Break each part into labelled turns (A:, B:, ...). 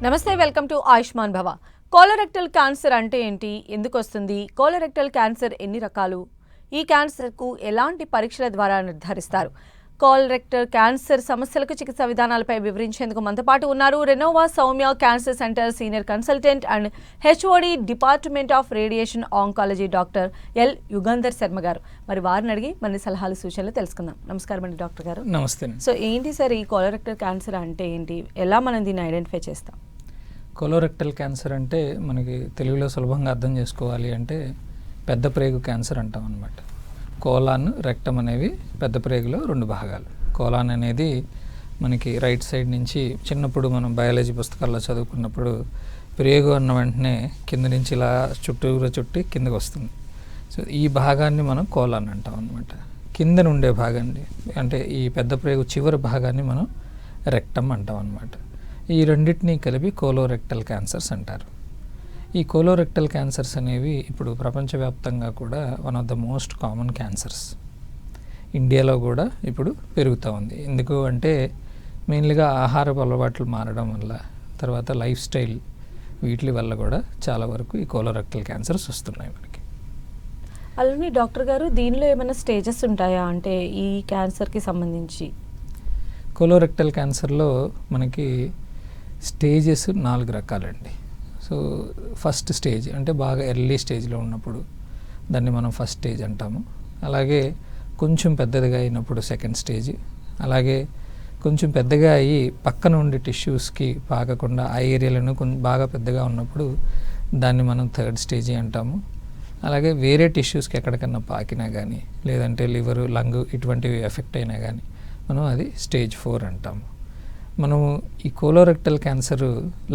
A: నమస్తే, welcome to Ayushman భవ. Colorectal cancer అంటే ఏంటి, ఎందుకు వస్తుంది, కోలోరెక్టల్ క్యాన్సర్ ఎన్ని రకాలు, ఈ క్యాన్సర్కు ఎలాంటి పరీక్షల ద్వారా నిర్ధారిస్తారు, కోలోరెక్టల్ క్యాన్సర్ సమస్యలకు చికిత్సా విధానాలపై వివరించేందుకు మనతో పాటు ఉన్నారు Renova Soumya cancer centre senior consultant and HOD department of radiation oncology doctor L Yugandhar Sharma గారు. మరి వారిని అడిగి మన సలహాలు సూచనలు తెలుసుకుందాం. నమస్కారం అండి డాక్టర్ గారు.
B: నమస్తే.
A: సో ఏంటి సార్ ఈ కోలోరెక్టల్ క్యాన్సర్ అంటే ఏంటి, ఎలా మనం దీన్ని ఐడెంటిఫై చేస్తాం?
B: కోలోరెక్టల్ క్యాన్సర్ అంటే మనకి తెలుగులో సులభంగా అర్థం చేసుకోవాలి అంటే పెద్ద ప్రేగు క్యాన్సర్ అంటాం అనమాట. కోలాన్, రెక్టమ్ అనేవి పెద్ద ప్రేగులో రెండు భాగాలు. కోలాన్ అనేది మనకి రైట్ సైడ్ నుంచి చిన్నప్పుడు మనం బయాలజీ పుస్తకాల్లో చదువుకున్నప్పుడు ప్రేగు అన్న వెంటనే కింద నుంచి ఇలా చుట్టూరా చుట్టి కిందకు వస్తుంది. సో ఈ భాగాన్ని మనం కోలాన్ అంటాం అనమాట. కింద నుండే భాగాన్ని అంటే ఈ పెద్ద ప్రేగు చివరి భాగాన్ని మనం రెక్టమ్ అంటాం అనమాట. ఈ రెండింటినీ కలిపి కోలోరెక్టల్ క్యాన్సర్స్ అంటారు. ఈ కోలోరెక్టల్ క్యాన్సర్స్ అనేవి ఇప్పుడు ప్రపంచవ్యాప్తంగా కూడా one of the most common cancers. ఇండియాలో కూడా ఇప్పుడు పెరుగుతూ ఉంది. ఎందుకు అంటే మెయిన్లీగా ఆహారపు అలవాట్లు మారడం వల్ల, తర్వాత లైఫ్ స్టైల్, వీటి వల్ల కూడా చాలా వరకు ఈ కోలోరెక్టల్ క్యాన్సర్స్ వస్తున్నాయి మనకి.
A: అలానే డాక్టర్ గారు, దీనిలో ఏమైనా స్టేజెస్ ఉంటాయా అంటే ఈ క్యాన్సర్కి సంబంధించి?
B: కోలోరెక్టల్ క్యాన్సర్లో మనకి స్టేజెస్ 4 రకాలండి. సో ఫస్ట్ స్టేజ్ అంటే బాగా ఎర్లీ స్టేజ్లో ఉన్నప్పుడు దాన్ని మనం ఫస్ట్ స్టేజ్ అంటాము. అలాగే కొంచెం పెద్దదిగా అయినప్పుడు సెకండ్ స్టేజ్, అలాగే కొంచెం పెద్దగా అయ్యి పక్కన ఉండే టిష్యూస్కి పాకకుండా ఆ ఏరియాలను కొంచెం బాగా పెద్దగా ఉన్నప్పుడు దాన్ని మనం థర్డ్ స్టేజ్ అంటాము. అలాగే వేరే టిష్యూస్కి ఎక్కడికన్నా పాకినా కానీ, లేదంటే లివరు, లంగ్ ఇటువంటివి ఎఫెక్ట్ అయినా కానీ మనం అది స్టేజ్ 4 అంటాము. మనము ఈ కోలోరెక్టల్ క్యాన్సర్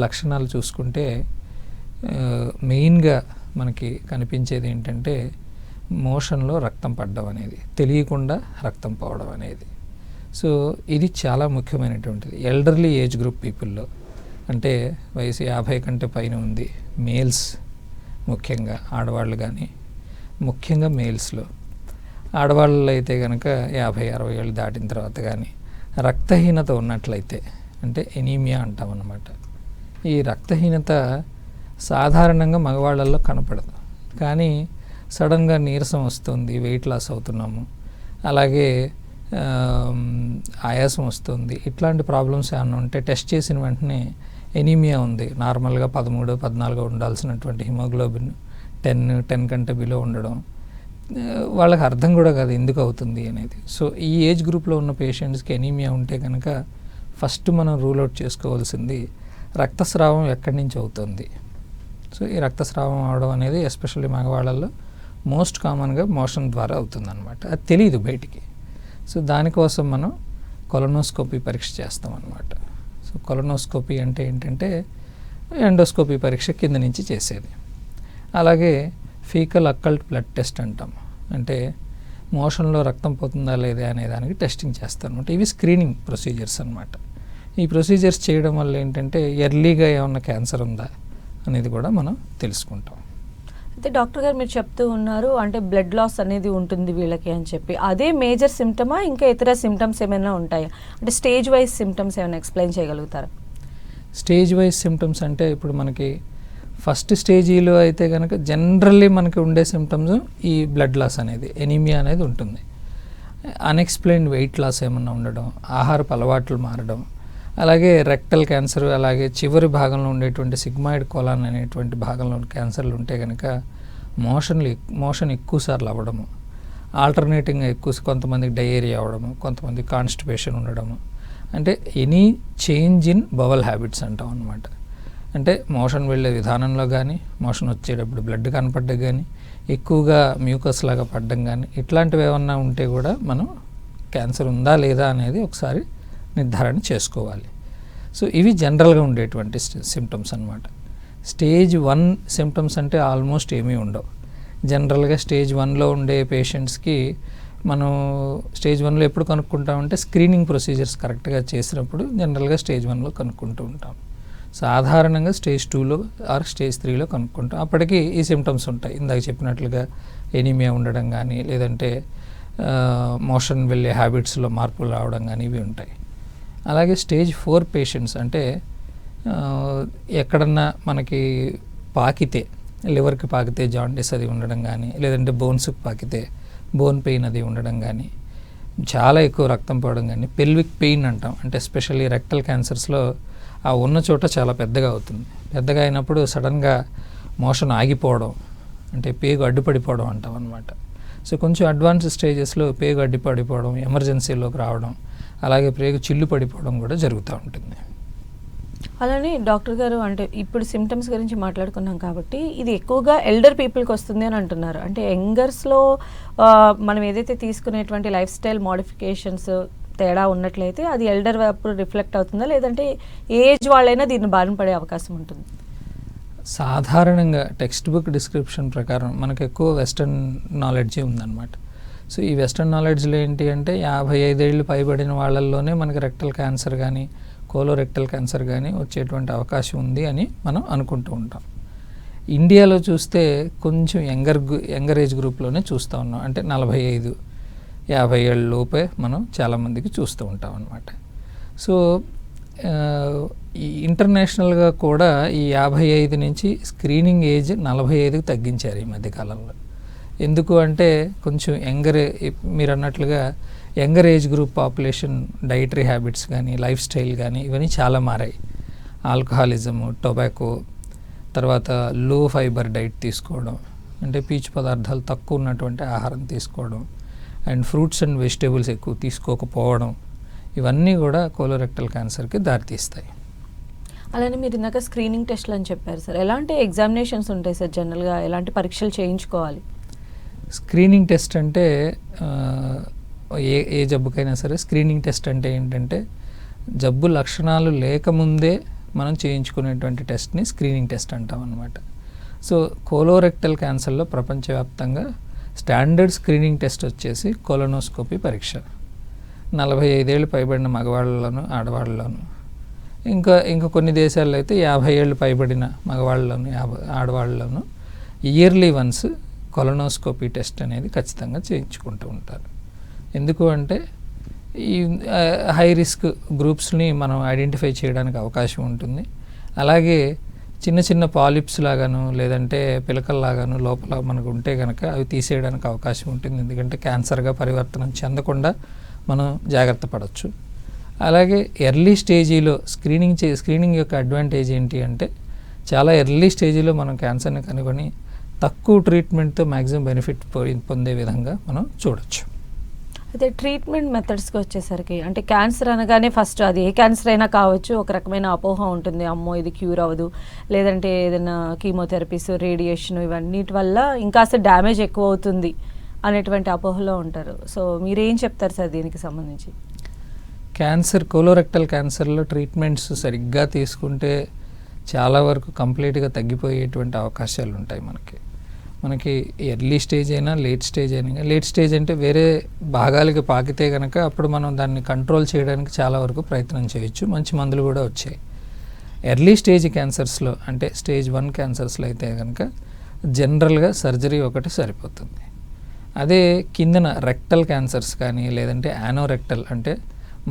B: లక్షణాలు చూసుకుంటే మెయిన్గా మనకి కనిపించేది ఏంటంటే మోషన్లో రక్తం పడడం అనేది, తెలియకుండా రక్తం పోవడం అనేది. సో ఇది చాలా ముఖ్యమైనటువంటిది ఎల్డర్లీ ఏజ్ గ్రూప్ పీపుల్లో, అంటే వయసు 50 కంటే పైన ఉంది, మేల్స్ ముఖ్యంగా, ఆడవాళ్ళు కానీ ముఖ్యంగా మేల్స్లో. ఆడవాళ్ళలో అయితే కనుక 50-60 ఏళ్ళు దాటిన తర్వాత కానీ రక్తహీనత ఉన్నట్లయితే, అంటే ఎనీమియా అంటాం అన్నమాట. ఈ రక్తహీనత సాధారణంగా మగవాళ్ళల్లో కనపడదు, కానీ సడన్గా నీరసం వస్తుంది, వెయిట్ లాస్ అవుతున్నాము, అలాగే ఆయాసం వస్తుంది, ఇట్లాంటి ప్రాబ్లమ్స్ ఏమన్నా ఉంటే టెస్ట్ చేసిన వెంటనే ఎనీమియా ఉంది, నార్మల్గా 13-14 ఉండాల్సినటువంటి హిమోగ్లోబిన్ 10 కంటే బిలో ఉండడం, వాళ్ళకి అర్థం కూడా కాదు ఎందుకు అవుతుంది అనేది. సో ఈ ఏజ్ గ్రూప్లో ఉన్న పేషెంట్స్కి ఎనీమియా ఉంటే కనుక ఫస్ట్ మనం రూల్ అవుట్ చేసుకోవాల్సింది రక్తస్రావం ఎక్కడి నుంచి అవుతుంది. సో ఈ రక్తస్రావం అవడం అనేది ఎస్పెషల్లీ మగవాళ్ళల్లో మోస్ట్ కామన్గా మోషన్ ద్వారా అవుతుందన్నమాట. అది తెలియదు బయటికి. సో దానికోసం మనం కొలనోస్కోపీ పరీక్ష చేస్తాం అన్నమాట. సో కొలనోస్కోపీ అంటే ఏంటంటే ఎండోస్కోపీ పరీక్ష కింద నుంచి చేసేది. అలాగే ఫీకల్ అక్కల్ట్ బ్లడ్ టెస్ట్ అంటాం, అంటే మోషన్లో రక్తం పోతుందా లేదా అనే దానికి టెస్టింగ్ చేస్తాను అనమాట. ఇవి స్క్రీనింగ్ ప్రొసీజర్స్ అనమాట. ఈ ప్రొసీజర్స్ చేయడం వల్ల ఏంటంటే ఎర్లీగా ఏమన్నా క్యాన్సర్ ఉందా అనేది కూడా మనం తెలుసుకుంటాం.
A: అయితే డాక్టర్ గారు, మీరు చెప్తూ ఉన్నారు అంటే బ్లడ్ లాస్ అనేది ఉంటుంది వీళ్ళకి అని చెప్పి, అదే మేజర్ సిమ్టమా, ఇంకా ఇతర సిమ్టమ్స్ ఏమైనా ఉంటాయా? అంటే స్టేజ్ వైజ్ సిమ్టమ్స్ ఏమైనా ఎక్స్ప్లెయిన్ చేయగలుగుతారా?
B: స్టేజ్ వైజ్ సిమ్టమ్స్ అంటే ఇప్పుడు మనకి ఫస్ట్ స్టేజీలో అయితే కనుక జనరల్లీ మనకి ఉండే సిమ్టమ్స్ ఈ బ్లడ్ లాస్ అనేది, ఎనీమియా అనేది ఉంటుంది. అన్ఎక్స్ప్లెయిన్డ్ వెయిట్ లాస్ ఏమన్నా ఉండడం, ఆహారపు అలవాట్లు మారడం, అలాగే రెక్టల్ క్యాన్సర్, అలాగే చివరి భాగంలో ఉండేటువంటి సిగ్మాయిడ్ కోలాన్ అనేటువంటి భాగంలో క్యాన్సర్లు ఉంటే కనుక మోషన్ ఎక్కువసార్లు అవ్వడము, ఆల్టర్నేటింగ్గా కొంతమందికి డయేరియా అవ్వడము, కొంతమంది కాన్స్టిపేషన్ ఉండడము, అంటే any change in bowel habits అంటాం అన్నమాట. అంటే మోషన్ వెళ్ళే విధానంలో కానీ, మోషన్ వచ్చేటప్పుడు బ్లడ్ కనపడ్డం కానీ, ఎక్కువగా మ్యూకస్ లాగా పడడం కానీ, ఇట్లాంటివి ఏమన్నా ఉంటే కూడా మనం క్యాన్సర్ ఉందా లేదా అనేది ఒకసారి నిర్ధారణ చేసుకోవాలి. సో ఇవి జనరల్గా ఉండేటువంటి సిమ్టమ్స్ అన్నమాట. స్టేజ్ 1 సిమ్టమ్స్ అంటే ఆల్మోస్ట్ ఏమీ ఉండవు. జనరల్గా స్టేజ్ 1లో ఉండే పేషెంట్స్కి మనం స్టేజ్ 1లో ఎప్పుడు కనుక్కుంటామంటే స్క్రీనింగ్ ప్రొసీజర్స్ కరెక్ట్గా చేసినప్పుడు జనరల్గా స్టేజ్ 1లో కనుక్కుంటూ ఉంటాం. సాధారణంగా స్టేజ్ 2లో ఆర్ స్టేజ్ 3లో కనుక్కుంటాం. అప్పటికి ఈ సిమ్టమ్స్ ఉంటాయి, ఇందాక చెప్పినట్లుగా ఎనీమియా ఉండడం కానీ, లేదంటే మోషన్ వెళ్ళే హ్యాబిట్స్లో మార్పులు రావడం కానీ ఇవి ఉంటాయి. అలాగే స్టేజ్ 4 పేషెంట్స్ అంటే ఎక్కడన్నా మనకి పాకితే, లివర్కి పాకితే జాండీస్ అది ఉండడం కానీ, లేదంటే బోన్స్కి పాకితే బోన్ పెయిన్ అది ఉండడం కానీ, చాలా ఎక్కువ రక్తం పోవడం కానీ, పెల్విక్ పెయిన్ అంటాం, అంటే ఎస్పెషల్లీ రెక్టల్ క్యాన్సర్స్లో ఆ ఉన్న చోట చాలా పెద్దగా అవుతుంది. పెద్దగా అయినప్పుడు సడన్గా మోషన్ ఆగిపోవడం, అంటే పేగు అడ్డుపడిపోవడం అంటాం అనమాట. సో కొంచెం అడ్వాన్స్ స్టేజెస్లో పేగు అడ్డుపడిపోవడం, ఎమర్జెన్సీలోకి రావడం, అలాగే పేగు చిల్లు పడిపోవడం కూడా జరుగుతూ ఉంటుంది.
A: అలానే డాక్టర్ గారు, అంటే ఇప్పుడు సిమ్టమ్స్ గురించి మాట్లాడుకున్నాం కాబట్టి ఇది ఎక్కువగా ఎల్డర్ పీపుల్కి వస్తుంది అని అంటున్నారు. అంటే యంగర్స్లో మనం ఏదైతే తీసుకునేటువంటి లైఫ్ స్టైల్ మోడిఫికేషన్స్ తేడా ఉన్నట్లయితే అది ఎల్డర్ వైపు రిఫ్లెక్ట్ అవుతుందా, లేదంటే ఏజ్ వాళ్ళైనా దీన్ని బారిన పడే అవకాశం ఉంటుంది?
B: సాధారణంగా టెక్స్ట్ బుక్ డిస్క్రిప్షన్ ప్రకారం మనకు ఎక్కువ వెస్టర్న్ నాలెడ్జే ఉందన్నమాట. సో ఈ వెస్టర్న్ నాలెడ్జ్లో ఏంటి అంటే 55 ఏళ్ళు పైబడిన వాళ్ళల్లోనే మనకి రెక్టల్ క్యాన్సర్ కానీ కోలోరెక్టల్ క్యాన్సర్ కానీ వచ్చేటువంటి అవకాశం ఉంది అని మనం అనుకుంటూ ఉంటాం. ఇండియాలో చూస్తే కొంచెం యంగర్ ఏజ్ గ్రూప్లోనే చూస్తూ ఉన్నాం. అంటే 45-50 ఏళ్ళ లోపే మనం చాలామందికి చూస్తూ ఉంటాం అన్నమాట. సో ఈ ఇంటర్నేషనల్గా కూడా ఈ 55 నుంచి స్క్రీనింగ్ ఏజ్ 45కి తగ్గించారు ఈ మధ్యకాలంలో. ఎందుకు అంటే కొంచెం మీరు అన్నట్లుగా younger age group population dietary habits కానీ, లైఫ్ స్టైల్ కానీ ఇవన్నీ చాలా మారాయి. ఆల్కహాలిజము, టొబాకో, తర్వాత లో ఫైబర్ డైట్ తీసుకోవడం, అంటే పీచు పదార్థాలు తక్కువ ఉన్నటువంటి ఆహారం తీసుకోవడం, అండ్ ఫ్రూట్స్ అండ్ వెజిటేబుల్స్ ఎక్కువ తీసుకోకపోవడం, ఇవన్నీ కూడా కోలోరెక్టల్ క్యాన్సర్కి దారితీస్తాయి.
A: అలానే మీరు ఇందాక స్క్రీనింగ్ టెస్ట్లు అని చెప్పారు సార్. ఎలాంటి ఎగ్జామినేషన్స్ ఉంటాయి సార్ జనరల్గా? ఎలాంటి పరీక్షలు చేయించుకోవాలి?
B: స్క్రీనింగ్ టెస్ట్ అంటే ఏ జబ్బుకైనా సరే స్క్రీనింగ్ టెస్ట్ అంటే ఏంటంటే జబ్బు లక్షణాలు లేకముందే మనం చేయించుకునేటువంటి టెస్ట్ని స్క్రీనింగ్ టెస్ట్ అంటాం అన్నమాట. సో కోలోరెక్టల్ క్యాన్సర్లో ప్రపంచవ్యాప్తంగా స్టాండర్డ్ స్క్రీనింగ్ టెస్ట్ వచ్చేసి కొలనోస్కోపీ పరీక్ష. 45 ఏళ్ళు పైబడిన మగవాళ్ళలోను, ఆడవాళ్ళలోను, ఇంకా కొన్ని దేశాల్లో అయితే 50 ఏళ్ళు పైబడిన మగవాళ్ళలోను, ఆడవాళ్ళలోను ఇయర్లీ వన్స్ కొలనోస్కోపీ టెస్ట్ అనేది ఖచ్చితంగా చేయించుకుంటూ ఉంటారు. ఎందుకు అంటే ఈ హై రిస్క్ గ్రూప్స్ని మనం ఐడెంటిఫై చేయడానికి అవకాశం ఉంటుంది. అలాగే చిన్న చిన్న పాలిప్స్ లాగాను, లేదంటే పిలకల్లాగాను లోపల మనకు ఉంటే కనుక అవి తీసేయడానికి అవకాశం ఉంటుంది. ఎందుకంటే క్యాన్సర్గా పరివర్తనం చెందకుండా మనం జాగ్రత్త పడవచ్చు. అలాగే ఎర్లీ స్టేజీలో స్క్రీనింగ్ యొక్క అడ్వాంటేజ్ ఏంటి అంటే చాలా ఎర్లీ స్టేజీలో మనం క్యాన్సర్ని కనుగొని తక్కువ ట్రీట్మెంట్తో మ్యాక్సిమం బెనిఫిట్ పొందే విధంగా మనం చూడొచ్చు.
A: అయితే ట్రీట్మెంట్ మెథడ్స్కి వచ్చేసరికి, అంటే క్యాన్సర్ అనగానే ఫస్ట్ అది ఏ క్యాన్సర్ అయినా కావచ్చు, ఒక రకమైన అపోహ ఉంటుంది, అమ్మో ఇది క్యూర్ అవ్వదు, లేదంటే ఏదైనా కీమోథెరపీస్, రేడియేషన్ ఇవన్నిటి వల్ల ఇంకాస్త డ్యామేజ్ ఎక్కువ అవుతుంది అనేటువంటి అపోహలో ఉంటారు. సో మీరేం చెప్తారు సార్ దీనికి సంబంధించి?
B: కోలోరెక్టల్ క్యాన్సర్లో ట్రీట్మెంట్స్ సరిగ్గా తీసుకుంటే చాలా వరకు కంప్లీట్గా తగ్గిపోయేటువంటి అవకాశాలు ఉంటాయి. మనకి ఎర్లీ స్టేజ్ అయినా లేట్ స్టేజ్ అయినా, లేట్ స్టేజ్ అంటే వేరే భాగాలకి పాకితే కనుక అప్పుడు మనం దాన్ని కంట్రోల్ చేయడానికి చాలా వరకు ప్రయత్నం చేయొచ్చు, మంచి మందులు కూడా వచ్చాయి. ఎర్లీ స్టేజ్ క్యాన్సర్స్లో, అంటే స్టేజ్ 1 క్యాన్సర్స్లో అయితే కనుక జనరల్గా సర్జరీ ఒకటి సరిపోతుంది. అదే కిందన రెక్టల్ క్యాన్సర్స్ కానీ, లేదంటే యానోరెక్టల్ అంటే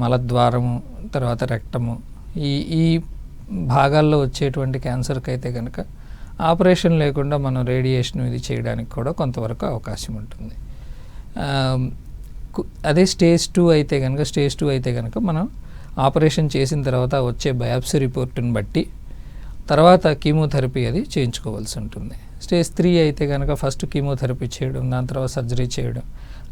B: మలద్వారము, తర్వాత రెక్టము, ఈ భాగాల్లో వచ్చేటువంటి క్యాన్సర్కి అయితే కనుక ఆపరేషన్ లేకుండా మనం రేడియేషన్ ఇది చేయడానికి కూడా కొంతవరకు అవకాశం ఉంటుంది. అదే స్టేజ్ 2 అయితే కనుక మనం ఆపరేషన్ చేసిన తర్వాత వచ్చే బయాప్సీ రిపోర్టుని బట్టి తర్వాత కీమోథెరపీ అది చేయించుకోవాల్సి ఉంటుంది. స్టేజ్ 3 అయితే కనుక ఫస్ట్ కీమోథెరపీ చేయడం, దాని తర్వాత సర్జరీ చేయడం,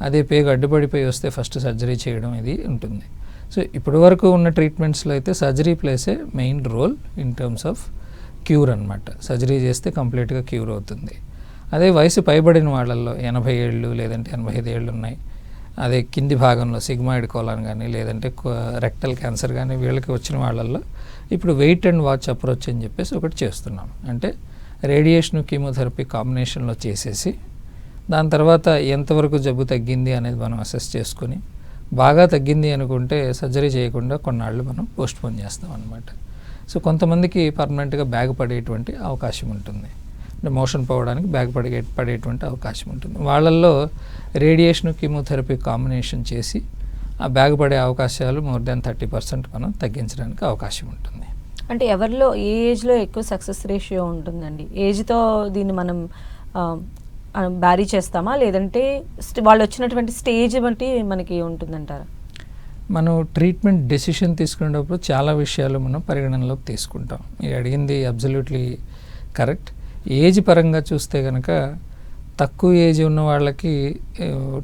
B: అదే పేగు అడ్డుపడిపోయి వస్తే ఫస్ట్ సర్జరీ చేయడం ఇది ఉంటుంది. సో ఇప్పటి వరకు ఉన్న ట్రీట్మెంట్స్లో అయితే surgery plays a main role in terms of cure అనమాట. సర్జరీ చేస్తే కంప్లీట్గా క్యూర్ అవుతుంది. అదే వయసు పైబడిన వాళ్ళల్లో 80 ఏళ్ళు లేదంటే 85 ఏళ్ళు ఉన్నాయి, అదే కింది భాగంలో సిగ్మాయిడ్ కోలాన్ కానీ లేదంటే రెక్టల్ క్యాన్సర్ కానీ వీళ్ళకి వచ్చిన వాళ్ళల్లో ఇప్పుడు వెయిట్ అండ్ వాచ్ అప్రోచ్ అని చెప్పేసి ఒకటి చేస్తున్నాం. అంటే రేడియేషన్ కీమోథెరపీ కాంబినేషన్లో చేసేసి దాని తర్వాత ఎంతవరకు జబ్బు తగ్గింది అనేది మనం అసెస్ చేసుకొని బాగా తగ్గింది అనుకుంటే సర్జరీ చేయకుండా కొన్నాళ్ళు మనం పోస్ట్పోన్ చేస్తాం అన్నమాట. సో కొంతమందికి పర్మనెంట్గా బ్యాగ్ పడేటువంటి అవకాశం ఉంటుంది, అంటే మోషన్ పోవడానికి బ్యాగ్ పడేటువంటి అవకాశం ఉంటుంది. వాళ్ళల్లో రేడియేషన్ కీమోథెరపీ కాంబినేషన్ చేసి ఆ బ్యాగ్ పడే అవకాశాలు మోర్ దాన్ 30% మనం తగ్గించడానికి అవకాశం ఉంటుంది.
A: అంటే ఎవరిలో ఏ ఏజ్లో ఎక్కువ సక్సెస్ రేషియో ఉంటుందండి? ఏజ్తో దీన్ని మనం బ్యారీ చేస్తామా, లేదంటే వాళ్ళు వచ్చినటువంటి స్టేజ్ బట్టి మనకి ఉంటుందంటారా?
B: మనం ట్రీట్మెంట్ డెసిషన్ తీసుకునేటప్పుడు చాలా విషయాలు మనం పరిగణనలోకి తీసుకుంటాం. మీరు అడిగింది అబ్జల్యూట్లీ కరెక్ట్. ఏజ్ పరంగా చూస్తే కనుక తక్కువ ఏజ్ ఉన్న వాళ్ళకి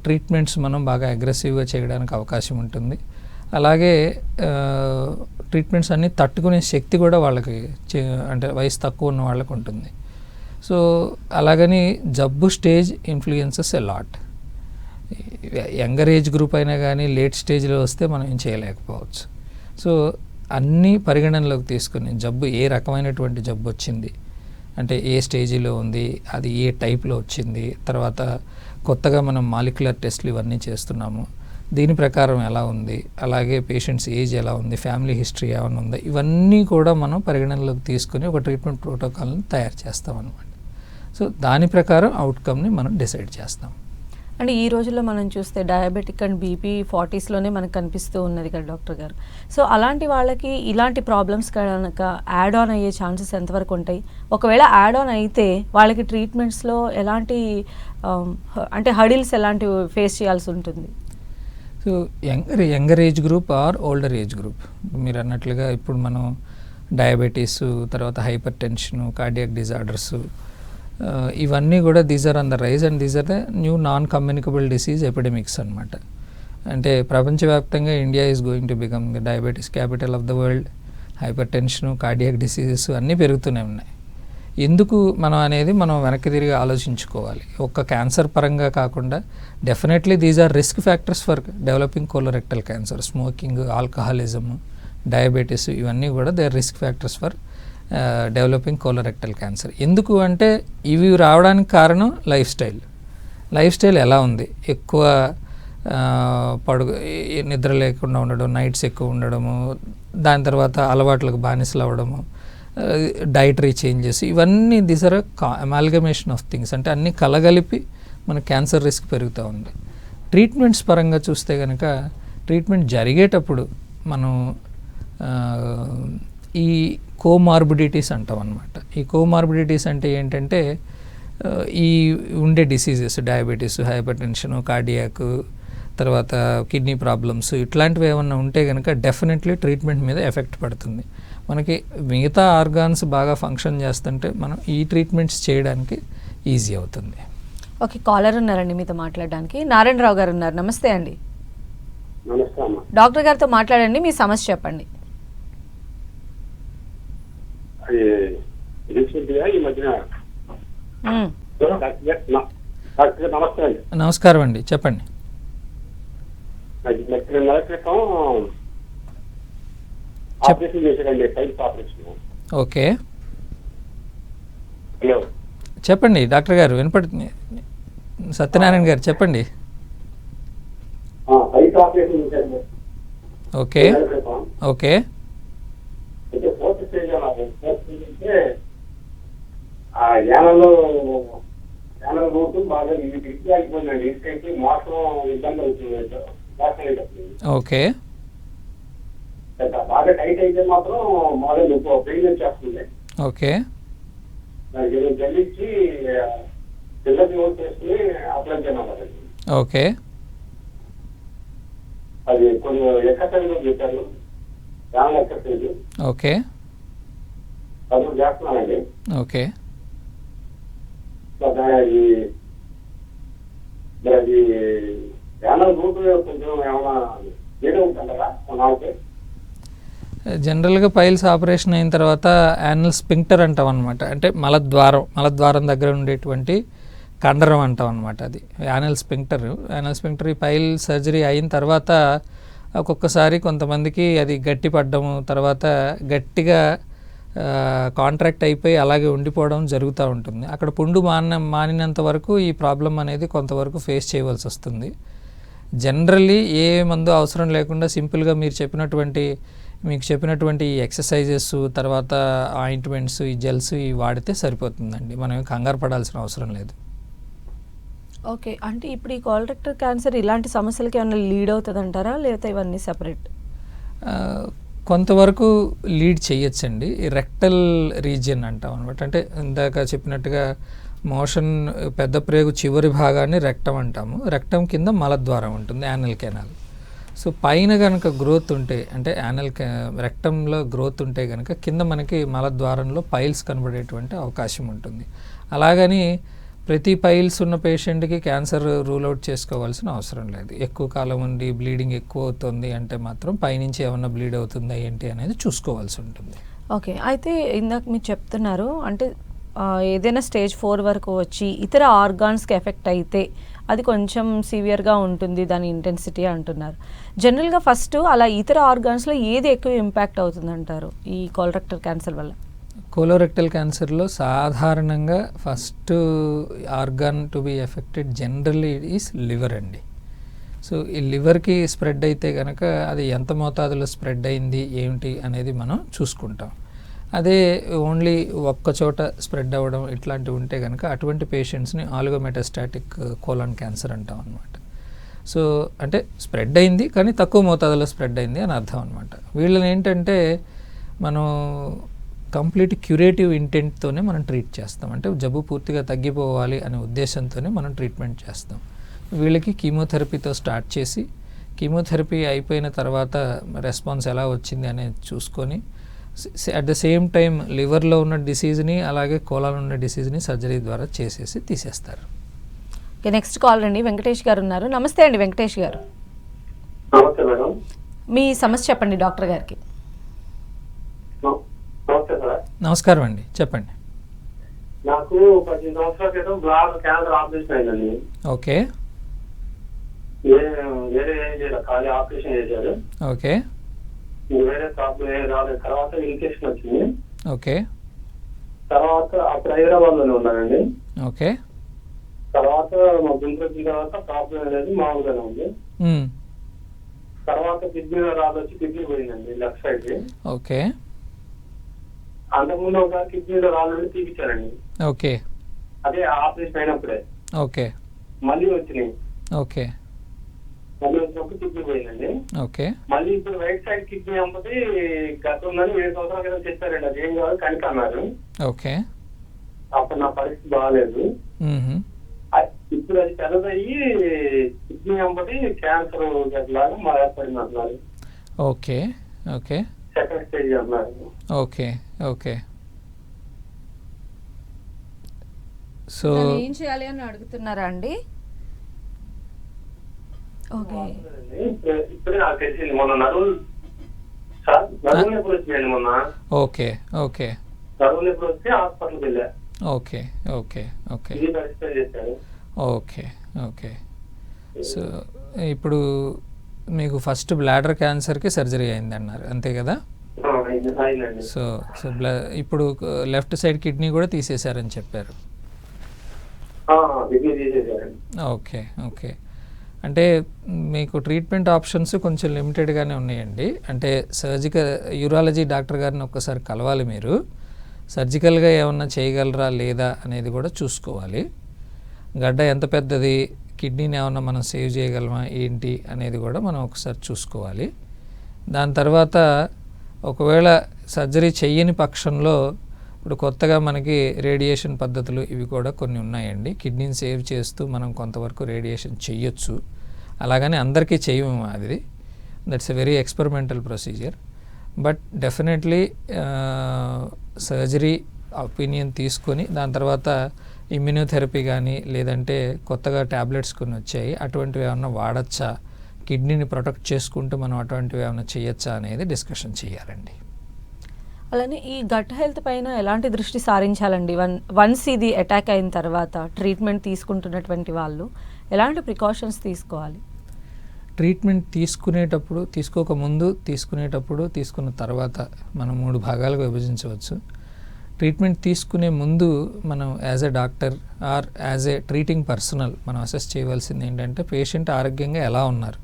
B: ట్రీట్మెంట్స్ మనం బాగా అగ్రెసివ్గా చేయడానికి అవకాశం ఉంటుంది. అలాగే ట్రీట్మెంట్స్ అన్నీ తట్టుకునే శక్తి కూడా వాళ్ళకి అంటే వయసు తక్కువ ఉన్న వాళ్ళకి ఉంటుంది. సో అలాగని జబ్బు stage influences a lot. Younger age group అయినా కానీ లేట్ స్టేజ్లో వస్తే మనం ఏం చేయలేకపోవచ్చు. సో అన్నీ పరిగణనలోకి తీసుకుని జబ్బు ఏ రకమైనటువంటి జబ్బు వచ్చింది, అంటే ఏ స్టేజీలో ఉంది, అది ఏ టైప్లో వచ్చింది, తర్వాత కొత్తగా మనం మాలిక్యులర్ టెస్ట్లు ఇవన్నీ చేస్తున్నాము, దీని ప్రకారం ఎలా ఉంది, అలాగే పేషెంట్స్ ఏజ్ ఎలా ఉంది, ఫ్యామిలీ హిస్టరీ ఏమైనా ఉందా, ఇవన్నీ కూడా మనం పరిగణనలోకి తీసుకుని ఒక ట్రీట్మెంట్ ప్రోటోకాల్ని తయారు చేస్తాం అన్నమాట. సో దాని ప్రకారం అవుట్కమ్ని మనం డిసైడ్ చేస్తాం.
A: అంటే ఈ రోజుల్లో మనం చూస్తే డయాబెటిక్ అండ్ బీపీ 40స్లోనే మనకు కనిపిస్తూ ఉన్నది కదా డాక్టర్ గారు. సో అలాంటి వాళ్ళకి ఇలాంటి ప్రాబ్లమ్స్ కనుక యాడ్ ఆన్ అయ్యే ఛాన్సెస్ ఎంతవరకు ఉంటాయి? ఒకవేళ యాడ్ ఆన్ అయితే వాళ్ళకి ట్రీట్మెంట్స్లో ఎలాంటి అంటే హడిల్స్ ఎలాంటివి ఫేస్ చేయాల్సి ఉంటుంది?
B: So younger age group or older age group, మీరు అన్నట్లుగా ఇప్పుడు మనం డయాబెటీస్, తర్వాత హైపర్ టెన్షన్, కార్డియాక్ డిజార్డర్స్, ఇవన్నీ కూడా these are on the rise and these are the new non communicable disease epidemics అనమాట. అంటే ప్రపంచవ్యాప్తంగా India is going to become the diabetes capital of the world. Hypertension, cardiac diseases అన్నీ పెరుగుతూనే ఉన్నాయి. ఎందుకు మనం అనేది మనం వెనక్కి తిరిగి ఆలోచించుకోవాలి. ఒక్క క్యాన్సర్ పరంగా కాకుండా definitely these are risk factors for developing colorectal cancer. Smoking, alcoholism, diabetes, ఇవన్నీ కూడా they are risk factors for developing colorectal cancer. ఎందుకు అంటే ఇవి రావడానికి కారణం లైఫ్ స్టైల్ ఎలా ఉంది, ఎక్కువ నిద్ర లేకుండా ఉండడం, నైట్స్ ఎక్కువ ఉండడము, దాని తర్వాత అలవాట్లకు బానిసలు అవ్వడము, డైటరీ చేంజెస్, ఇవన్నీ this are amalgamation of things. అంటే అన్నీ కలగలిపి మన క్యాన్సర్ రిస్క్ పెరుగుతూ ఉంది. ట్రీట్మెంట్స్ పరంగా చూస్తే కనుక ట్రీట్మెంట్ జరిగేటప్పుడు మనం ఈ కోమార్బిడిటీస్ అంటాం అన్నమాట. ఈ కోమార్బిడిటీస్ అంటే ఏంటంటే ఈ ఉండే diseases, diabetes, hyper tension, cardiac, తర్వాత కిడ్నీ ప్రాబ్లమ్స్, ఇట్లాంటివి ఏమన్నా ఉంటే కనుక డెఫినెట్లీ ట్రీట్మెంట్ మీద ఎఫెక్ట్ పడుతుంది. మనకి మిగతా ఆర్గాన్స్ బాగా ఫంక్షన్ చేస్తుంటే మనం ఈ ట్రీట్మెంట్స్ చేయడానికి ఈజీ అవుతుంది.
A: ఓకే, కాలర్ ఉన్నారండి మీతో మాట్లాడడానికి. నారాయణరావు గారు ఉన్నారు. నమస్తే అండి. డాక్టర్ గారితో మాట్లాడండి, మీ సమస్య చెప్పండి.
B: నమస్కారం అండి, చెప్పండి. ఓకే, చెప్పండి డాక్టర్ గారు, వినపడుతుంది. సత్యనారాయణ గారు చెప్పండి. ఓకే ఓకే ఓకే
C: బాగా టైట్ అయితే మాత్రం బాగా పెయిన్ వచ్చేస్తుంది.
B: ఓకే
C: జల్లించి పిల్లలు నోట్ చేసుకుని అప్లై చేయమన్నారు.
B: ఓకే
C: అది కొన్ని ఎక్సర్సైజ్ చెప్పారు, దాని ఎక్సర్సైజ్.
B: ఓకే
C: అది చేస్తున్నానండి.
B: ఓకే
C: అది యానల్ రూట్ కొంచెం ఏమైనా వేడి ఉంటుందా నాకు?
B: జనరల్గా పైల్స్ ఆపరేషన్ అయిన తర్వాత యానల్ స్పింక్టర్ అంటాం అనమాట. అంటే మలద్వారం దగ్గర ఉండేటువంటి కండరం అంటాం అనమాట. అది యానల్ స్పింక్టర్. ఈ పైల్ సర్జరీ అయిన తర్వాత ఒక్కొక్కసారి కొంతమందికి అది గట్టి పడ్డము, తర్వాత గట్టిగా కాంట్రాక్ట్ అయిపోయి అలాగే ఉండిపోవడం జరుగుతూ ఉంటుంది. అక్కడ పుండు మానినంత వరకు ఈ ప్రాబ్లం అనేది కొంతవరకు ఫేస్ చేయవలసి వస్తుంది. జనరల్లీ ఏ మందు అవసరం లేకుండా సింపుల్గా మీకు చెప్పినటువంటి ఈ ఎక్సర్సైజెస్, తర్వాత ఆయింట్మెంట్స్, ఈ జెల్స్ ఇవి వాడితే సరిపోతుందండి. మనం కంగారు పడాల్సిన అవసరం లేదు.
A: ఓకే, అంటే ఇప్పుడు ఈ కోలరెక్టల్ క్యాన్సర్ ఇలాంటి సమస్యలకి ఏమైనా లీడ్ అవుతుంది అంటారా, లేకపోతే ఇవన్నీ సెపరేట్?
B: కొంతవరకు లీడ్ చేయొచ్చండి. ఈ రెక్టల్ రీజియన్ అంటాం అనమాట. అంటే ఇందాక చెప్పినట్టుగా మోషన్ పెద్ద ప్రేగు చివరి భాగాన్ని రెక్టం అంటాము. రెక్టం కింద మలద్వారం ఉంటుంది, యానల్ కెనాల్. సో పైన కనుక గ్రోత్ ఉంటే, అంటే రెక్టంలో గ్రోత్ ఉంటే కనుక కింద మనకి మలద్వారంలో పైల్స్ కనబడేటువంటి అవకాశం ఉంటుంది. అలాగని ప్రతి పైల్స్ ఉన్న పేషెంట్కి క్యాన్సర్ రూల్ అవుట్ చేసుకోవాల్సిన అవసరం లేదు. ఎక్కువ కాలం ఉండి బ్లీడింగ్ ఎక్కువ అవుతుంది అంటే మాత్రం పైనుంచి ఏమన్నా బ్లీడ్ అవుతుందా ఏంటి అనేది చూసుకోవాల్సి ఉంటుంది.
A: ఓకే, అయితే ఇందాక మీరు చెప్తున్నారు అంటే ఏదైనా స్టేజ్ 4 వరకు వచ్చి ఇతర ఆర్గాన్స్కి ఎఫెక్ట్ అయితే అది కొంచెం సివియర్గా ఉంటుంది దాని ఇంటెన్సిటీ అంటున్నారు. జనరల్గా ఫస్ట్ అలా ఇతర ఆర్గాన్స్లో ఏది ఎక్కువ ఇంపాక్ట్ అవుతుందంటారు ఈ కోలరెక్టల్ క్యాన్సర్ వల్ల?
B: కోలోరెక్టల్ క్యాన్సర్లో సాధారణంగా first organ to be affected generally is liver అండి. సో ఈ లివర్కి స్ప్రెడ్ అయితే కనుక అది ఎంత మోతాదులో స్ప్రెడ్ అయింది ఏమిటి అనేది మనం చూసుకుంటాం. అదే ఓన్లీ ఒక్క చోట స్ప్రెడ్ అవ్వడం ఇట్లాంటివి ఉంటే కనుక అటువంటి పేషెంట్స్ని ఆలిగోమెటాస్టాటిక్ కోలాన్ క్యాన్సర్ అంటాం అనమాట. సో అంటే స్ప్రెడ్ అయింది కానీ తక్కువ మోతాదులో స్ప్రెడ్ అయింది అని అర్థం అనమాట. వీళ్ళని ఏంటంటే మనం కంప్లీట్ క్యూరేటివ్ ఇంటెంట్తోనే మనం ట్రీట్ చేస్తాం. అంటే జబ్బు పూర్తిగా తగ్గిపోవాలి అనే ఉద్దేశంతోనే మనం ట్రీట్మెంట్ చేస్తాం. వీళ్ళకి కీమోథెరపీతో స్టార్ట్ చేసి కీమోథెరపీ అయిపోయిన తర్వాత రెస్పాన్స్ ఎలా వచ్చింది అనేది చూసుకొని అట్ ద సేమ్ టైం లివర్లో ఉన్న డిసీజ్ని అలాగే కోలాలో ఉన్న డిసీజ్ని సర్జరీ ద్వారా చేసేసి తీసేస్తారు.
A: ఓకే, నెక్స్ట్ కాల్ అండి. వెంకటేష్ గారు ఉన్నారు. నమస్తే అండి వెంకటేష్ గారు.
C: నమస్తే మేడం.
A: మీ సమస్య చెప్పండి డాక్టర్ గారికి.
C: నమస్తే సార్.
B: నమస్కారం అండి, చెప్పండి.
C: నాకు 18 సంవత్సరాల క్రితం బ్లాడ్ క్యాన్సర్ ఆపరేషన్ అయిందండి.
B: ఓకే
C: వేరే ఏం చేయాలి, ఖాళీ ఆపరేషన్ చేశారు.
B: ఓకే
C: వేరే ప్రాబ్లం ఏం రాలేదు. తర్వాత ఇన్ఫెక్షన్ వచ్చింది.
B: ఓకే
C: తర్వాత అప్పుడు హైదరాబాద్ లోనే ఉన్నానండి.
B: ఓకే
C: తర్వాత మా గుంటూరు వచ్చిన తర్వాత ప్రాబ్లం అనేది మామూలుగానే ఉంది. తర్వాత కిడ్నీలో రాదొచ్చి కిడ్నీ పోయిందండి, లెఫ్ట్ సైడ్.
B: ఓకే
C: అంతకుముందు ఒక కిడ్నీలో రాళ్ళు తీపిచ్చారండి.
B: ఓకే
C: అదే ఆపరేషన్ అయినప్పుడే.
B: ఓకే
C: మళ్ళీ వచ్చినాయి.
B: ఓకే
C: మళ్ళీ వచ్చినప్పుడు కిడ్నీ పోయిందండి.
B: ఓకే
C: మళ్ళీ ఇప్పుడు రైట్ సైడ్ కిడ్నీ అమ్మది గతంలోనే 7 సంవత్సరాల క్రితం చెప్పారండి. అది ఏం కాదు కనుక అన్నారు.
B: ఓకే
C: అప్పుడు నా పరిస్థితి బాగాలేదు. ఇప్పుడు అది పెద్దదయ్యి కిడ్నీ అమ్మది క్యాన్సర్ లాగా మా ఏర్పడింది అంటున్నారు.
B: ఓకే ఓకే
C: సెకండ్ స్టేజ్ అన్నారు.
B: ఓకే ఓకే సో
A: ఏం చేయాలి అని అడుగుతున్నారా అండి? ఓకే,
C: ఇప్పుడే నాకు తెలిసింది. మొన్న నరువులు నొప్పి వచ్చిందండి. మొన్న
B: ఓకే ఓకే
C: నరువులు నొప్పి వస్తే హాస్పిటల్కి వెళ్ళా.
B: ఓకే ఓకే ఓకే
C: ఇది పరిస్థితి చేశారు.
B: ఓకే ఓకే సో ఇప్పుడు మీకు ఫస్ట్ బ్లాడర్ క్యాన్సర్కి సర్జరీ అయింది అన్నారు, అంతే కదా?
C: అయిందండి.
B: సో సో ఇప్పుడు లెఫ్ట్ సైడ్ కిడ్నీ కూడా తీసేశారని చెప్పారు.
C: కిడ్నీ తీసేశారండి.
B: ఓకే ఓకే అంటే మీకు ట్రీట్మెంట్ ఆప్షన్స్ కొంచెం లిమిటెడ్గానే ఉన్నాయండి. అంటే యూరాలజీ డాక్టర్ గారిని ఒక్కసారి కలవాలి మీరు. సర్జికల్గా ఏమన్నా చేయగలరా లేదా అనేది కూడా చూసుకోవాలి. గడ్డ ఎంత పెద్దది, కిడ్నీని ఏమన్నా మనం సేవ్ చేయగలమా ఏంటి అనేది కూడా మనం ఒకసారి చూసుకోవాలి. దాని తర్వాత ఒకవేళ సర్జరీ చెయ్యని పక్షంలో ఇప్పుడు కొత్తగా మనకి రేడియేషన్ పద్ధతులు ఇవి కూడా కొన్ని ఉన్నాయండి. కిడ్నీని సేవ్ చేస్తూ మనం కొంతవరకు రేడియేషన్ చెయ్యొచ్చు. అలాగని అందరికీ చేయము, అది that's a very experimental procedure. But definitely surgery opinion తీసుకొని దాని తర్వాత ఇమ్యూనోథెరపీ కానీ లేదంటే కొత్తగా ట్యాబ్లెట్స్ కొన్ని వచ్చాయి, అటువంటివి ఏమన్నా వాడచ్చా, కిడ్నీని ప్రొటెక్ట్ చేసుకుంటూ మనం అటువంటివి ఏమైనా చేయొచ్చా అనేది డిస్కషన్ చేయాలండి.
A: అలానే ఈ గట్ హెల్త్ పైన ఎలాంటి దృష్టి సారించాలండి? వన్స్ ఇది అటాక్ అయిన తర్వాత ట్రీట్మెంట్ తీసుకుంటున్నటువంటి వాళ్ళు ఎలాంటి ప్రికాషన్స్ తీసుకోవాలి?
B: ట్రీట్మెంట్ తీసుకునేటప్పుడు, తీసుకోకముందు, తీసుకునేటప్పుడు, తీసుకున్న తర్వాత మనం 3 భాగాలుగా విభజించవచ్చు. ట్రీట్మెంట్ తీసుకునే ముందు మనం as a doctor or as a treating personal మనం అసెస్ చేయవలసింది ఏంటంటే పేషెంట్ ఆరోగ్యంగా ఎలా ఉన్నారు,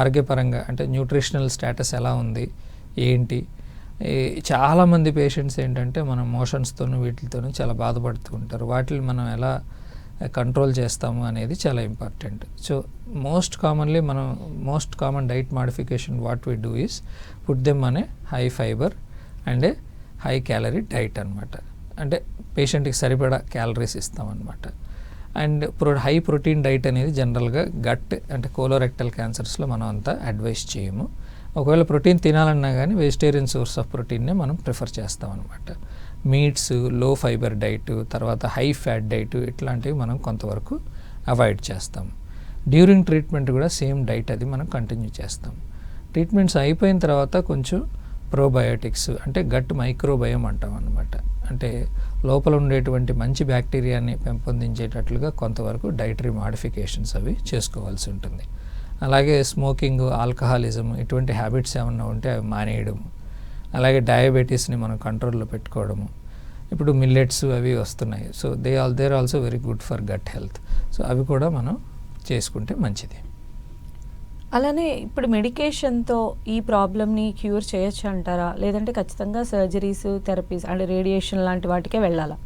B: ఆరోగ్యపరంగా అంటే న్యూట్రిషనల్ స్టేటస్ ఎలా ఉంది ఏంటి. చాలామంది పేషెంట్స్ ఏంటంటే మనం మోషన్స్తోనూ వీటితోనూ చాలా బాధపడుతూ ఉంటారు. వాటిని మనం ఎలా కంట్రోల్ చేస్తాము అనేది చాలా important. So most common diet modification what we do is put them అనే high fibre and high calorie diet అనమాట. అంటే పేషెంట్కి సరిపడా క్యాలరీస్ ఇస్తామన్నమాట. అండ్ హై ప్రోటీన్ డైట్ అనేది జనరల్గా గట్ అంటే కోలోరెక్టల్ క్యాన్సర్స్లో మనం అంతా అడ్వైస్ చేయము. ఒకవేళ ప్రోటీన్ తినాలన్నా కానీ వెజిటేరియన్ సోర్స్ ఆఫ్ ప్రోటీన్నే మనం ప్రిఫర్ చేస్తాం అనమాట. మీట్స్, లో ఫైబర్ డైట్, తర్వాత హై ఫ్యాట్ డైట్ ఇట్లాంటివి మనం కొంతవరకు అవాయిడ్ చేస్తాం. డ్యూరింగ్ ట్రీట్మెంట్ కూడా సేమ్ డైట్ అది మనం కంటిన్యూ చేస్తాం. ట్రీట్మెంట్స్ అయిపోయిన తర్వాత కొంచెం ప్రోబయోటిక్స్ అంటే గట్ మైక్రోబయోమ్ అంటాం అనమాట. అంటే లోపల ఉండేటువంటి మంచి బ్యాక్టీరియాని పెంపొందించేటట్లుగా కొంతవరకు డైటరీ మాడిఫికేషన్స్ అవి చేసుకోవాల్సి ఉంటుంది. అలాగే స్మోకింగ్, ఆల్కహాలిజం ఇటువంటి హ్యాబిట్స్ ఏమన్నా ఉంటే అవి మానేయడం, అలాగే డయాబెటీస్ని మనం కంట్రోల్లో పెట్టుకోవడము. ఇప్పుడు మిల్లెట్స్ అవి వస్తున్నాయి. So they're also very good for gut health. So అవి కూడా మనం చేసుకుంటే మంచిది.
A: అలానే ఇప్పుడు మెడికేషన్తో ఈ ప్రాబ్లమ్ని క్యూర్ చేయొచ్చు అంటారా, లేదంటే ఖచ్చితంగా సర్జరీస్, థెరపీస్ అంటే రేడియేషన్ లాంటి వాటికే వెళ్ళాలా?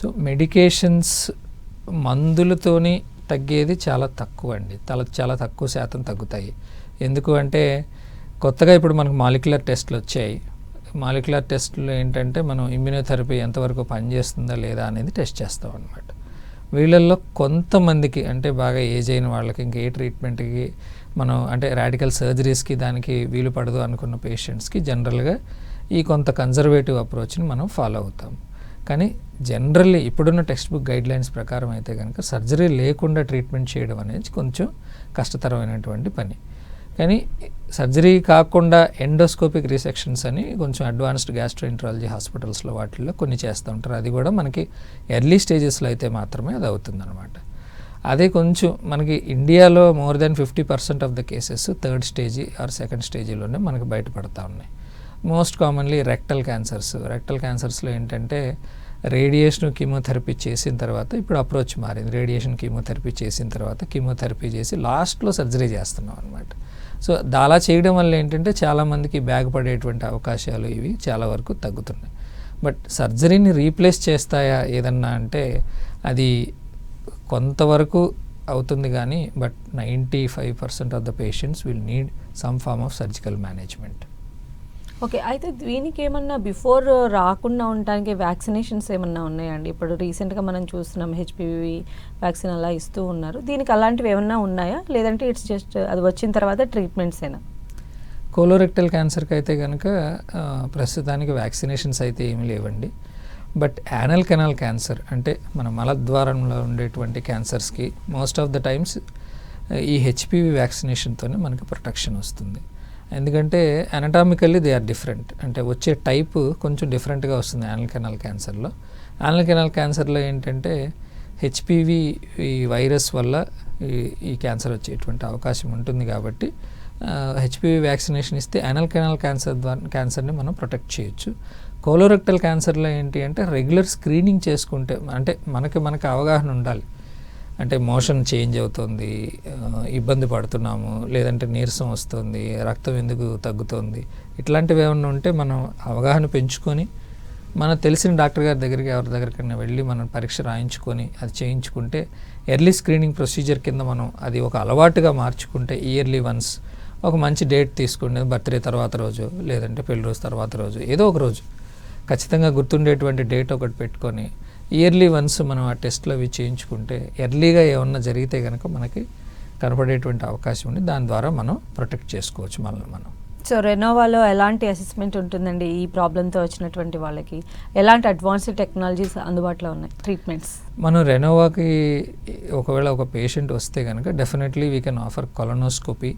B: సో మెడికేషన్స్ మందులతోని తగ్గేది చాలా తక్కువ అండి. చాలా తక్కువ శాతం తగ్గుతాయి. ఎందుకు అంటే కొత్తగా ఇప్పుడు మనకు మాలిక్యులర్ టెస్ట్లు వచ్చాయి. మాలిక్యులర్ టెస్ట్లు ఏంటంటే మనం ఇమ్యూనోథెరపీ ఎంతవరకు పనిచేస్తుందా లేదా అనేది టెస్ట్ చేస్తాం అనమాట. వీళ్ళల్లో కొంతమందికి అంటే బాగా ఏజ్ అయిన వాళ్ళకి ఇంక ఏ ట్రీట్మెంట్కి మనం అంటే రాడికల్ సర్జరీస్కి దానికి వీలు పడదు అనుకున్న పేషెంట్స్కి జనరల్గా ఈ కొంత కన్జర్వేటివ్ అప్రోచ్ని మనం ఫాలో అవుతాం. కానీ జనరల్లీ ఇప్పుడున్న టెక్స్ట్ బుక్ గైడ్లైన్స్ ప్రకారం అయితే కనుక సర్జరీ లేకుండా ట్రీట్మెంట్ చేయడం అనేది కొంచెం కష్టతరమైనటువంటి పని. కానీ సర్జరీ కాకుండా ఎండోస్కోపిక్ రిసెక్షన్స్ అని కొంచెం అడ్వాన్స్డ్ గ్యాస్ట్రోఎంటరాలజీ హాస్పిటల్స్లో వాటిల్లో కొన్ని చేస్తూ ఉంటారు. అది కూడా మనకి ఎర్లీ స్టేజెస్లో అయితే మాత్రమే అది అవుతుందన్నమాట. అదే కొంచెం మనకి ఇండియాలో more than 50% of the cases third stage or second స్టేజీలోనే మనకి బయటపడతా ఉన్నాయి. మోస్ట్ కామన్లీ రెక్టల్ క్యాన్సర్స్లో ఏంటంటే రేడియేషన్ కీమోథెరపీ చేసిన తర్వాత ఇప్పుడు అప్రోచ్ మారింది. రేడియేషన్ కీమోథెరపీ చేసిన తర్వాత కీమోథెరపీ చేసి లాస్ట్లో సర్జరీ చేస్తున్నాం అనమాట. సో అలా చేయడం వల్ల ఏంటంటే చాలామందికి బ్యాగ్ పడేటువంటి అవకాశాలు ఇవి చాలా వరకు తగ్గుతున్నాయి. బట్ సర్జరీని రీప్లేస్ చేస్తాయా ఏదన్నా అంటే అది కొంతవరకు అవుతుంది కానీ but 95% of the patients will need some form of surgical management.
A: Okay, అయితే దీనికి ఏమన్నా బిఫోర్ రాకుండా ఉండడానికి వ్యాక్సినేషన్స్ ఏమన్నా ఉన్నాయండి? ఇప్పుడు రీసెంట్గా మనం చూస్తున్నాం హెచ్పివి వ్యాక్సిన్ అలా ఇస్తూ ఉన్నారు. దీనికి అలాంటివి ఏమన్నా ఉన్నాయా, లేదంటే ఇట్స్ జస్ట్ అది వచ్చిన తర్వాత ట్రీట్మెంట్సేనా?
B: కోలోరెక్టల్ క్యాన్సర్కి అయితే కనుక ప్రస్తుతానికి వ్యాక్సినేషన్స్ అయితే ఏమీ లేవండి. బట్ యానల్ కెనాల్ క్యాన్సర్ అంటే మన మలద్వారంలో ఉండేటువంటి క్యాన్సర్స్కి మోస్ట్ ఆఫ్ ద టైమ్స్ ఈ హెచ్పివి వ్యాక్సినేషన్తోనే మనకి ప్రొటెక్షన్ వస్తుంది. ఎందుకంటే అనటామికల్లీ దే ఆర్ డిఫరెంట్. అంటే వచ్చే టైపు కొంచెం డిఫరెంట్గా వస్తుంది యానల్ కెనాల్ క్యాన్సర్లో. యానల్ కెనాల్ క్యాన్సర్లో ఏంటంటే హెచ్పివి ఈ వైరస్ వల్ల ఈ క్యాన్సర్ వచ్చేటువంటి అవకాశం ఉంటుంది. కాబట్టి హెచ్పివి వ్యాక్సినేషన్ ఇస్తే యానల్ కెనాల్ క్యాన్సర్ని మనం ప్రొటెక్ట్ చేయొచ్చు. కోలోరెక్టల్ క్యాన్సర్లో ఏంటి అంటే రెగ్యులర్ స్క్రీనింగ్ చేసుకుంటే అంటే మనకి అవగాహన ఉండాలి. అంటే మోషన్ చేంజ్ అవుతుంది, ఇబ్బంది పడుతున్నాము, లేదంటే నీరసం వస్తుంది, రక్తం ఎందుకు తగ్గుతుంది, ఇట్లాంటివి ఏమన్నా ఉంటే మనం అవగాహన పెంచుకొని మనకు తెలిసిన డాక్టర్ గారి దగ్గరికి ఎవరి దగ్గరికైనా వెళ్ళి మనం పరీక్ష రాయించుకొని అది చేయించుకుంటే ఎర్లీ స్క్రీనింగ్ ప్రొసీజర్ కింద మనం అది ఒక అలవాటుగా మార్చుకుంటే ఇయర్లీ వన్స్ ఒక మంచి డేట్ తీసుకుంటే బర్త్డే తర్వాత రోజు లేదంటే పెళ్లి రోజు తర్వాత రోజు ఏదో ఒక రోజు ఖచ్చితంగా గుర్తుండేటువంటి డేట్ ఒకటి పెట్టుకొని ఇయర్లీ వన్స్ మనం ఆ టెస్ట్లు అవి చేయించుకుంటే ఎర్లీగా ఏమన్నా జరిగితే కనుక మనకి కనపడేటువంటి అవకాశం ఉంది. దాని ద్వారా మనం ప్రొటెక్ట్ చేసుకోవచ్చు మనల్ని మనం.
A: సో రెనోవాలో ఎలాంటి అసెస్మెంట్ ఉంటుందండి ఈ ప్రాబ్లంతో వచ్చినటువంటి వాళ్ళకి? ఎలాంటి అడ్వాన్స్డ్ టెక్నాలజీస్ అందుబాటులో ఉన్నాయి ట్రీట్మెంట్స్?
B: మనం రెనోవాకి ఒకవేళ ఒక పేషెంట్ వస్తే కనుక definitely we can offer colonoscopy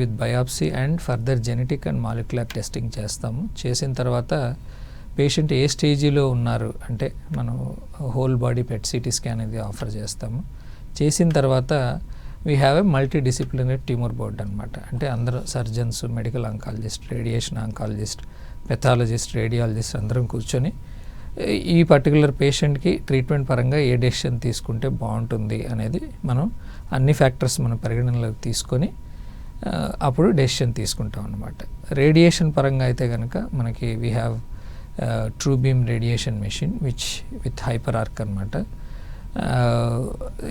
B: with biopsy and further genetic and molecular testing చేస్తాము. చేసిన తర్వాత పేషెంట్ ఏ స్టేజీలో ఉన్నారు అంటే మనం whole body PET CT scan అనేది ఆఫర్ చేస్తాము. చేసిన తర్వాత we have a multi disciplinary tumour board అనమాట. అంటే అందరూ surgeons, medical oncologist, radiation oncologist, pathologist, radiologist అందరం కూర్చొని ఈ పర్టికులర్ పేషెంట్కి ట్రీట్మెంట్ పరంగా ఏ డెసిషన్ తీసుకుంటే బాగుంటుంది అనేది మనం అన్ని ఫ్యాక్టర్స్ మనం పరిగణనలోకి తీసుకొని అప్పుడు డెసిషన్ తీసుకుంటాం అనమాట. రేడియేషన్ పరంగా అయితే కనుక మనకి we have true beam radiation machine with hyper arc అనమాట.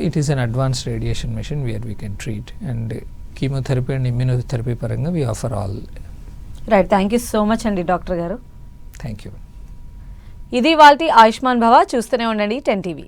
B: It is an advanced radiation machine where we can treat, and chemotherapy and immunotherapy paranga we offer all.
A: Right, thank you so much అండి doctor గారు.
B: Thank you.
A: ఇది వాళ్ళ ఆయుష్మాన్ భవ. చూస్తూనే ఉండండి 10 TV.